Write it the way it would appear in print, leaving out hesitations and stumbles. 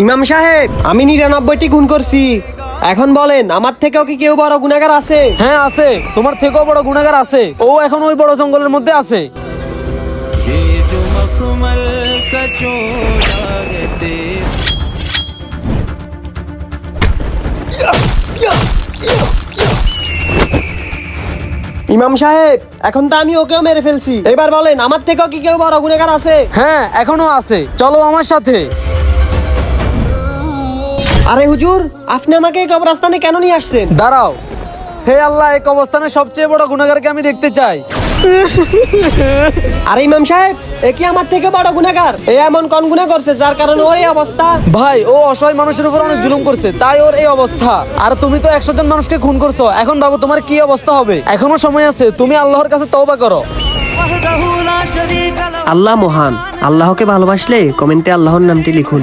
ইমাম সাহেব, আমি ৯৯টি খুন করছি। এখন বলেন, আমার থেকেও কি কেউ বড় গুনাহগার আছে? হ্যাঁ আছে, তোমার থেকেও বড় গুনাহগার আছে। ও এখন ওই বড় জঙ্গলের মধ্যে আছে। ইমাম সাহেব, এখন তো আমি ওকেও মেরে ফেলছি। এবার বলেন, আমার থেকেও কি কেউ বড় গুনাহগার আছে? হ্যাঁ এখনো আছে, চলো আমার সাথে। আরে হুজুর, আপনি আমাকে এই কবরস্থানে কেন নিয়ে আসছেন? দাঁড়াও, হে আল্লাহ, এক অবস্থানে সবচেয়ে বড় গুনাহগারকে আমি দেখতে চাই। আরে ইমাম সাহেব, এ কি আমার থেকে বড় গুনাহগার? এ এমন কোন গুনাহ করছে যার কারণে ওর এই অবস্থা? ভাই, ও অসহায় মানুষের উপর অনেক জুলুম করছে, তাই ওর এই অবস্থা। আর তুমি তো 100 জন মানুষকে খুন করছো, এখন ভাবো তোমার কি অবস্থা হবে। এখনো সময় আছে, তুমি আল্লাহর কাছে তওবা করো। আল্লাহ মহান। আল্লাহকে ভালোবাসলে কমেন্টে আল্লাহর নামটি লিখুন।